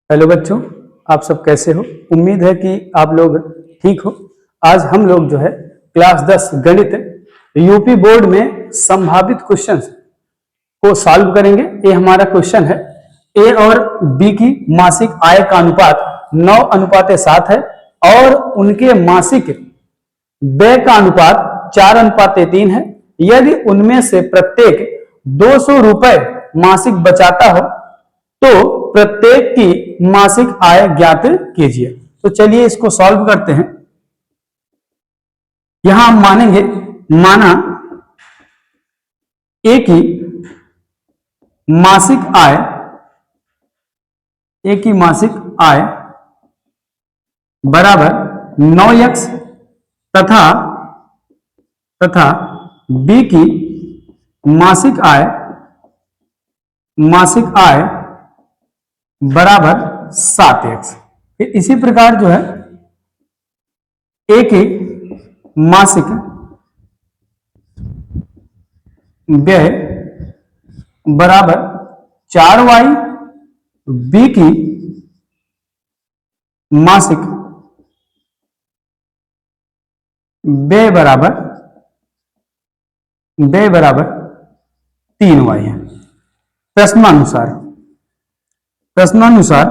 Hello बच्चों, आप सब कैसे हो। उम्मीद है कि आप लोग ठीक हो। आज हम लोग जो है क्लास 10 गणित यूपी बोर्ड में संभावित क्वेश्चंस को सॉल्व करेंगे। ये हमारा क्वेश्चन है, ए और बी की मासिक आय का अनुपात 9:7 है और उनके मासिक व्यय का अनुपात 4:3 है। यदि उनमें से प्रत्येक 200 रुपए मासिक बचाता हो तो प्रत्येक की मासिक आय ज्ञात कीजिए। तो चलिए इसको सॉल्व करते हैं। यहां हम मानेंगे, माना ए की मासिक आय, ए की मासिक आय बराबर 9x तथा बी की मासिक आय बराबर 7x। इसी प्रकार जो है ए की मासिक व्यय बराबर 4y, बी की मासिक व्यय बराबर 3y है। प्रश्नानुसार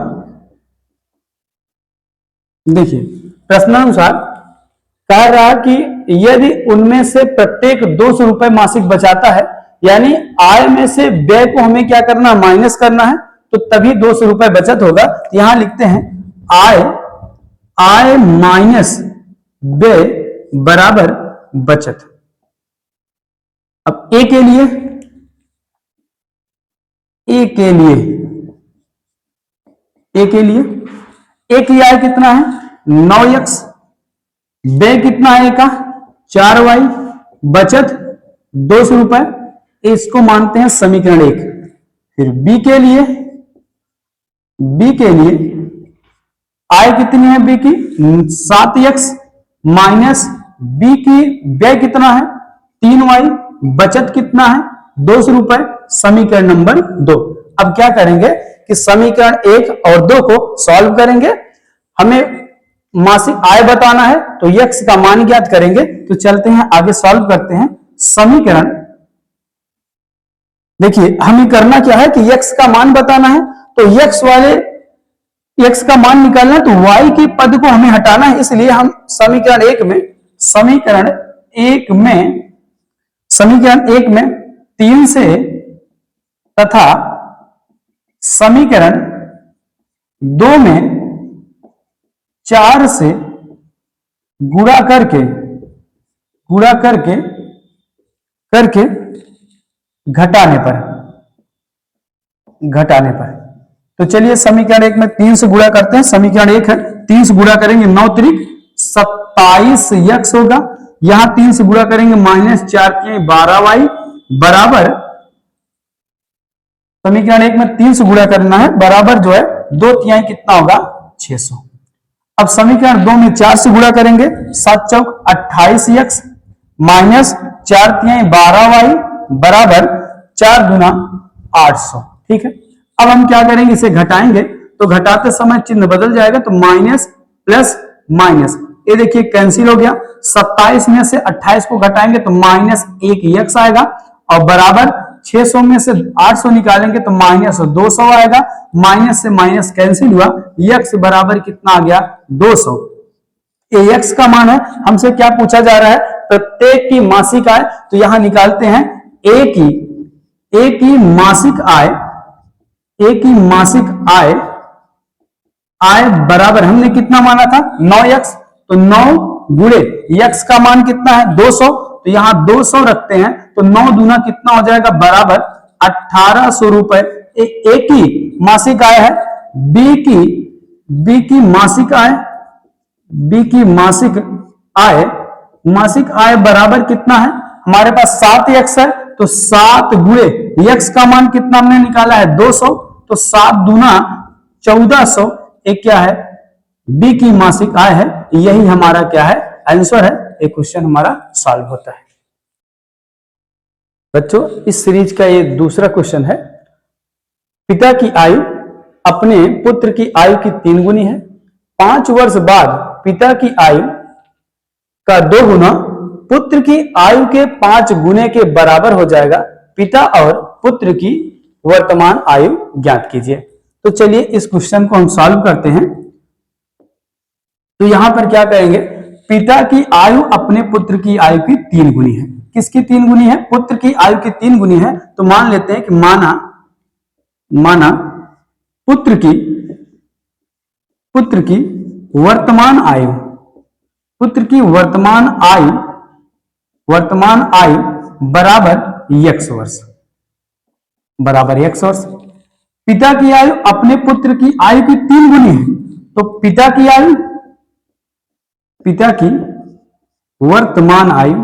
देखिए, प्रश्नानुसार कह रहा कि यदि उनमें से प्रत्येक 200 रुपए मासिक बचाता है, यानी आय में से व्यय को हमें क्या करना, माइनस करना है, तो तभी 200 रुपए बचत होगा। यहां लिखते हैं आय माइनस व्यय बराबर बचत। अब ए के लिए ए की आय कितना है, 9x, व्यय कितना है का 4y, बचत 200 रुपए। इसको मानते हैं समीकरण 1। फिर बी के लिए आय कितनी है, बी की 7x माइनस बी की व्यय कितना है 3y, बचत कितना है 200 रुपए। समीकरण नंबर 2। अब क्या करेंगे कि समीकरण 1 और 2 को सॉल्व करेंगे। हमें मासिक आय बताना है तो x का मान ज्ञात करेंगे। तो चलते हैं आगे, सॉल्व करते हैं समीकरण। देखिए, हमें करना क्या है कि x का मान बताना है, तो x का मान निकालना है, तो y के पद को हमें हटाना है। इसलिए हम समीकरण 1 में 3 से तथा समीकरण 2 में 4 से गुणा करके घटाने पर। तो चलिए समीकरण 1 में 3 से गुणा करते हैं। समीकरण 1 है, 3 से गुणा करेंगे 9 त्रिक 27x होगा। यहां 3 से गुणा करेंगे माइनस 4 के 12y बराबर, समीकरण 1 में 3 से गुणा करना है, बराबर जो है 2 तिहाई कितना होगा 600। अब समीकरण 2 में 4 से गुणा करेंगे, 7 चौक 28x माइनस 4 तिहाई 12y बराबर 4 गुना 800। ठीक है, अब हम क्या करेंगे, इसे घटाएंगे, तो घटाते समय चिन्ह बदल जाएगा, तो माइनस प्लस माइनस, ये देखिए कैंसिल हो गया। 27 में से 28 को घटाएंगे तो माइनस 1x आएगा, और बराबर 600 में से 800 निकालेंगे तो माइनस 200 आएगा। माइनस से माइनस कैंसिल हुआ, x बराबर कितना आ गया 200। ये x का मान है। हमसे क्या पूछा जा रहा है, प्रत्येक की मासिक आय। तो यहां निकालते हैं ए की मासिक आय बराबर, हमने कितना माना था 9x, तो 9 गुणे x का मान कितना है 200, तो यहां 200 रखते हैं, तो 9 दूना कितना हो जाएगा बराबर 1800 रुपए। ए की मासिक आय है। बी की मासिक आय बराबर कितना है, हमारे पास 7x है, तो 7 गुणे x का मान कितना हमने निकाला है 200, तो 7 दूना 1400। एक क्या है, बी की मासिक आय है। यही हमारा क्या है, आंसर है। एक क्वेश्चन हमारा सॉल्व होता है। बच्चों, इस सीरीज का ये दूसरा क्वेश्चन है। पिता की आयु अपने पुत्र की आयु की 3 गुनी है। 5 वर्ष बाद पिता की आयु का 2 गुना पुत्र की आयु के 5 गुने के बराबर हो जाएगा। पिता और पुत्र की वर्तमान आयु ज्ञात कीजिए। तो चलिए इस क्वेश्चन को हम सॉल्व करते हैं। तो यहां पर क्या करेंगे, पिता की आयु अपने पुत्र की आयु की 3 गुनी है। किसकी 3 गुनी है? पुत्र की आयु की 3 गुनी है। तो मान लेते हैं कि माना पुत्र की वर्तमान आयु, पुत्र की वर्तमान आयु बराबर x वर्ष, बराबर x वर्ष। पिता की आयु अपने पुत्र की आयु की 3 गुनी है। तो पिता की वर्तमान आयु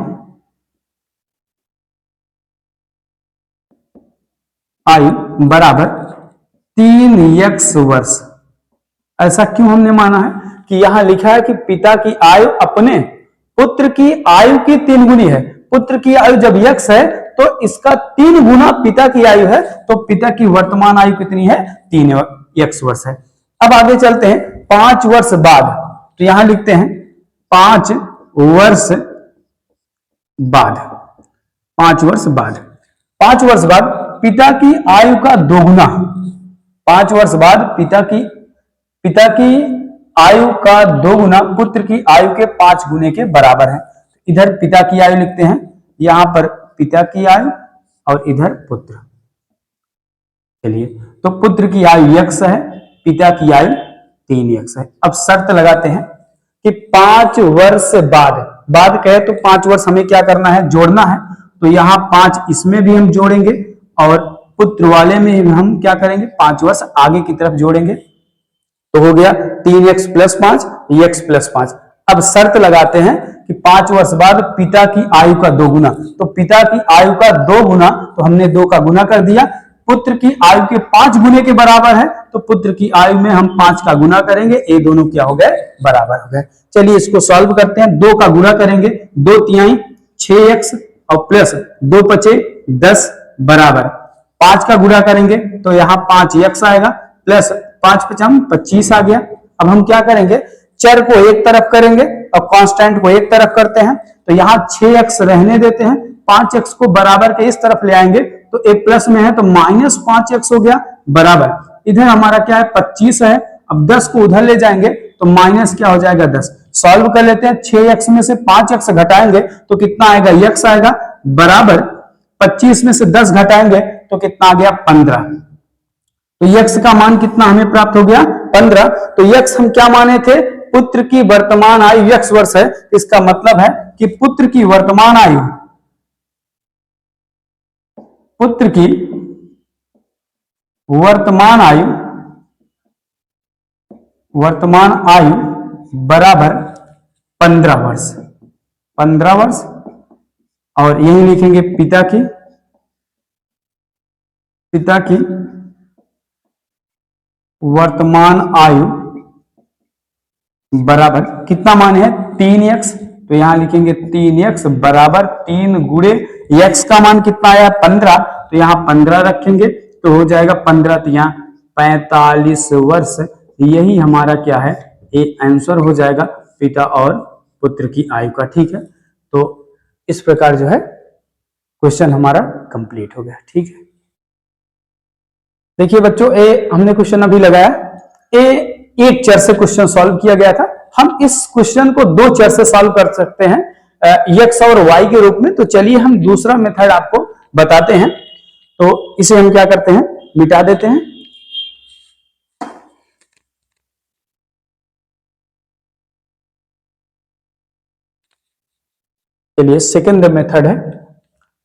बराबर 3x वर्ष। ऐसा क्यों हमने माना है कि यहां लिखा है कि पिता की आयु अपने पुत्र की आयु की 3 गुनी है। पुत्र की आयु जब x है तो इसका 3 गुना पिता की आयु है। तो पिता की वर्तमान आयु कितनी है? 3x वर्ष है। अब आगे चलते हैं 5 वर्ष बाद। तो यहां लिखते हैं 5 वर्ष बाद, 5 वर्ष बाद, 5 वर्ष बाद पिता की आयु का 2 गुना, 5 वर्ष बाद पिता की आयु का 2 गुना पुत्र की आयु के 5 गुने के बराबर है। इधर पिता की आयु लिखते हैं, यहां पर पिता की आयु और इधर पुत्र। चलिए, तो पुत्र की आयु x है, पिता की आयु 3x है। अब शर्त लगाते हैं कि 5 वर्ष बाद कहे तो 5 वर्ष हमें क्या करना है? जोड़ना है। तो यहां 5 इसमें भी हम जोड़ेंगे और पुत्र वाले में हम क्या करेंगे? 5 वर्ष आगे की तरफ जोड़ेंगे। तो हो गया 3x प्लस 5 x प्लस 5। अब शर्त लगाते हैं कि 5 वर्ष बाद पिता की आयु का 2 गुना। तो पिता की आयु का 2 गुना, तो हमने 2 का गुना कर दिया। पुत्र की आयु के 5 गुने के बराबर है, तो पुत्र की आयु में हम 5 का गुना करेंगे। ये दोनों क्या हो गए? बराबर हो गए। चलिए इसको सॉल्व करते हैं। 2 का गुना करेंगे, 2 तिहाई 6x और प्लस 2 पचे 10 बराबर 5 का गुणा करेंगे तो यहाँ 5x आएगा, प्लस 5 पचम 25 आ गया। अब हम क्या करेंगे? चर को एक तरफ करेंगे और कांस्टेंट को एक तरफ करते हैं। तो यहाँ 6x रहने देते हैं, 5x को बराबर के इस तरफ ले आएंगे तो एक प्लस में है तो माइनस 5x हो गया बराबर। इधर हमारा क्या है? 25 है। अब 10 को उधर ले जाएंगे तो माइनस क्या हो जाएगा? 10। सॉल्व कर लेते हैं। 6x में से 5x घटाएंगे तो कितना आएगा? x आएगा बराबर 25 में से 10 घटाएंगे तो कितना आ गया? 15। तो x का मान कितना हमें प्राप्त हो गया? 15। तो x हम क्या माने थे? पुत्र की वर्तमान आयु x वर्ष है। इसका मतलब है कि पुत्र की वर्तमान आयु बराबर 15 वर्ष, 15 वर्ष। और यही लिखेंगे पिता की वर्तमान आयु बराबर कितना मान है? 3x। तो यहां लिखेंगे 3x बराबर 3 गुणे x का मान कितना आया? 15। तो यहां 15 रखेंगे तो हो जाएगा 15 तो यहां 45 वर्ष। यही हमारा क्या है? ये आंसर हो जाएगा पिता और पुत्र की आयु का। ठीक है, तो इस प्रकार जो है क्वेश्चन हमारा कंप्लीट हो गया। ठीक है, देखिए बच्चों, ए हमने क्वेश्चन अभी लगाया, एक चर से क्वेश्चन सॉल्व किया गया था। हम इस क्वेश्चन को 2 चर से सॉल्व कर सकते हैं, x और y के रूप में। तो चलिए हम दूसरा मेथड आपको बताते हैं। तो इसे हम क्या करते हैं? मिटा देते हैं। चलिए सेकंड मेथड है।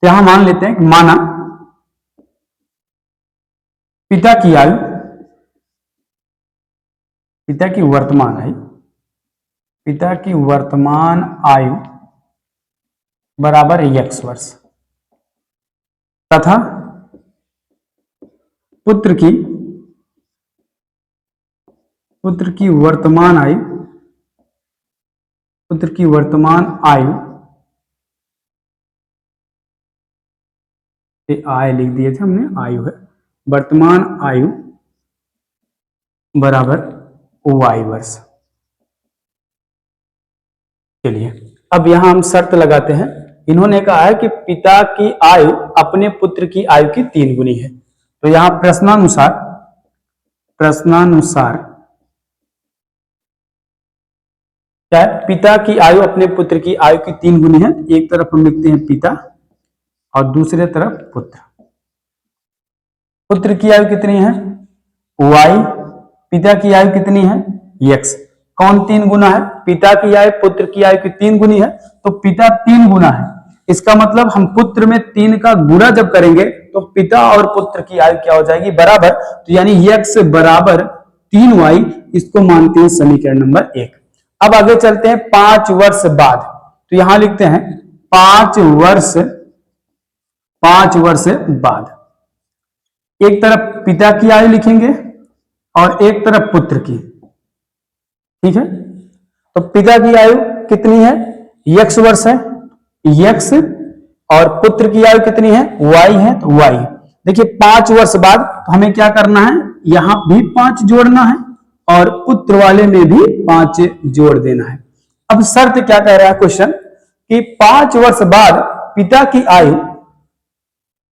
यहां मान लेते हैं, माना पिता की वर्तमान आयु बराबर x वर्ष तथा पुत्र की वर्तमान आयु आय लिख दिए थे हमने, आयु है, वर्तमान आयु बराबर y वर्ष। चलिए अब यहां हम शर्त लगाते हैं। इन्होंने कहा है कि पिता की आयु अपने पुत्र की आयु की 3 गुनी है। तो यहां प्रश्नानुसार क्या है, पिता की आयु अपने पुत्र की आयु की 3 गुनी है। एक तरफ हम लिखते हैं पिता और दूसरे तरफ पुत्र। पुत्र की आयु कितनी है y, पिता की आयु कितनी है x। कौन 3 गुना है, पिता की आयु पुत्र की आयु की 3 गुनी है, तो पिता 3 गुना है। इसका मतलब हम पुत्र में 3 का गुणा जब करेंगे तो पिता और पुत्र की आयु क्या हो जाएगी बराबर। तो यानी x बराबर 3y, इसको मानते हैं समीकरण नंबर 1। अब आगे चलते हैं 5 वर्ष बाद। तो यहां लिखते हैं 5 वर्ष बाद। एक तरफ पिता की आयु लिखेंगे और एक तरफ पुत्र की, ठीक है। तो पिता की आयु कितनी है x वर्ष है x, और पुत्र की आयु कितनी है y है, तो y। देखिए 5 वर्ष बाद तो हमें क्या करना है, यहां भी 5 जोड़ना है और पुत्र वाले में भी 5 जोड़ देना है। अब शर्त क्या कह रहा है क्वेश्चन कि 5 वर्ष बाद पिता की आयु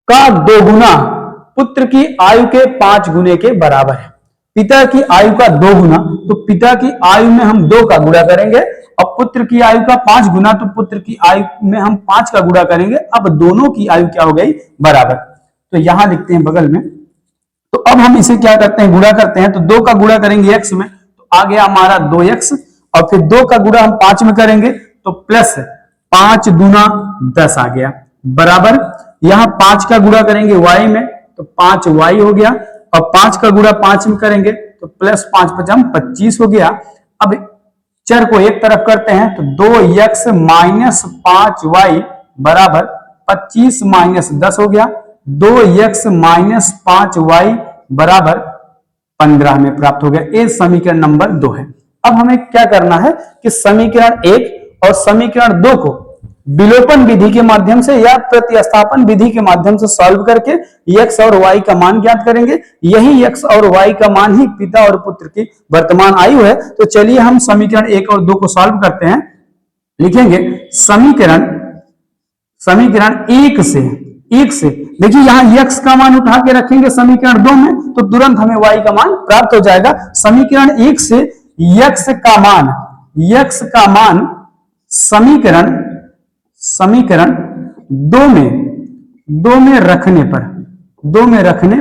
का 2 गुना पुत्र की आयु के 5 गुने के बराबर है। पिता की आयु का 2 गुना, तो पिता की आयु में हम 2 का गुणा करेंगे और पुत्र की आयु का 5 गुना, तो पुत्र की आयु में हम 5 का गुणा करेंगे। अब दोनों की आयु क्या हो गई बराबर। तो यहां लिखते हैं बगल में। तो अब हम इसे क्या करते हैं, गुणा करते हैं। तो 2 का गुणा करेंगे x में, तो आ गया हमारा 2x, और फिर 2 का गुणा हम 5 में करेंगे तो प्लस 5 दूना 10 आ गया बराबर। यहां 5 का गुणा करेंगे y में तो 5y हो गया, और 5 का गुणा 5 में करेंगे तो प्लस 5 5 25 हो गया। अब चर को एक तरफ करते हैं तो 2x माइनस 5y बराबर 25 माइनस 10 हो गया। 2x माइनस 5y बराबर 15 में प्राप्त हो गया। ये समीकरण नंबर 2 है। अब हमें क्या करना है कि समीकरण 1 और समीकरण 2 को विलोपन विधि के माध्यम से या प्रतिस्थापन विधि के माध्यम से सॉल्व करके x और y का मान ज्ञात करेंगे। यही x और y का मान ही पिता और पुत्र की वर्तमान आयु है। तो चलिए हम समीकरण 1 और 2 को सॉल्व करते हैं। लिखेंगे समीकरण 1 से देखिए यहां x का मान उठा के रखेंगे समीकरण 2 में, तो तुरंत हमें y का मान प्राप्त हो जाएगा। समीकरण 1 से x का मान समीकरण 2 में रखने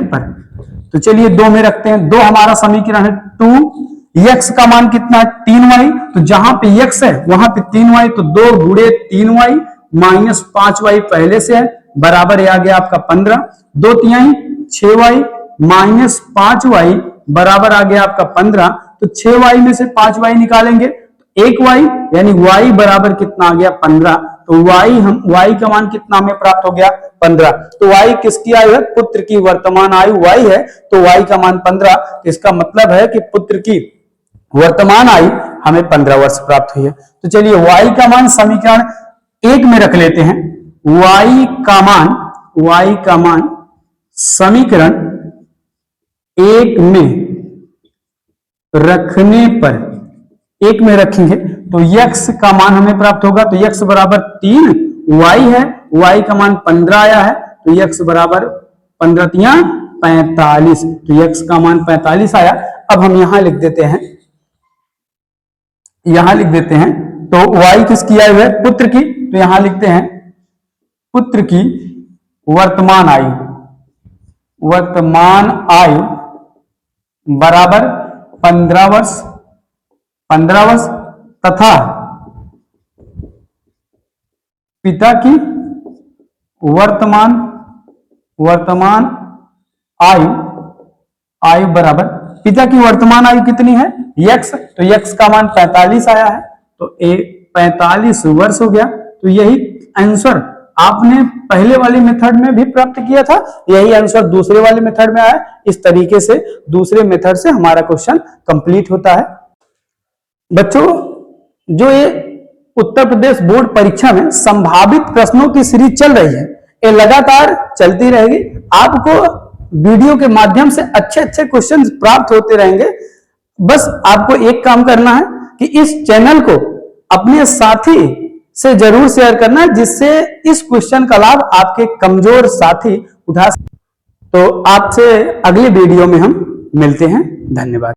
पर तो चलिए 2 में रखते हैं। 2 हमारा समीकरण है 2, x का मान कितना है 3y, तो जहां पे x है वहां पे 3y, तो 2 गुणे 3y माइनस 5y पहले से है बराबर आ गया आपका 15। 2 तिहाई 6y माइनस 5y बराबर आ गया आपका 15। तो 6y में से 5y निकालेंगे तो 1y, यानी y बराबर कितना आ गया 15। तो y का मान कितना हमें प्राप्त हो गया 15। तो y किसकी आयु है, पुत्र की वर्तमान आयु y है, तो y का मान 15। तो इसका मतलब है कि पुत्र की वर्तमान आयु हमें 15 वर्ष प्राप्त हुई है। तो चलिए y का मान समीकरण 1 में रख लेते हैं। y का मान समीकरण 1 में रखने पर 1 में रखेंगे तो x का मान हमें प्राप्त होगा। तो x बराबर 3, y है, y का मान 15 आया है, तो x बराबर 15 तिया 45, तो x का मान 45 आया। अब हम यहां लिख देते हैं, तो y किसकी आयु है, पुत्र की, तो यहां लिखते हैं पुत्र की वर्तमान आयु बराबर 15 वर्ष तथा पिता की वर्तमान आयु बराबर, पिता की वर्तमान आयु कितनी है x, तो x का मान 45 आया है, तो 45 वर्ष हो गया। तो यही आंसर आपने पहले वाले मेथड में भी प्राप्त किया था, यही आंसर दूसरे वाले मेथड में आया। इस तरीके से दूसरे मेथड से हमारा क्वेश्चन कंप्लीट होता है। बच्चों, जो ये उत्तर प्रदेश बोर्ड परीक्षा में संभावित प्रश्नों की सीरीज चल रही है, ये लगातार चलती रहेगी। आपको वीडियो के माध्यम से अच्छे क्वेश्चन प्राप्त होते रहेंगे। बस आपको एक काम करना है कि इस चैनल को अपने साथी से जरूर शेयर करना, जिससे इस क्वेश्चन का लाभ आपके कमजोर साथी उठा सके। तो आपसे अगली वीडियो में हम मिलते हैं। धन्यवाद।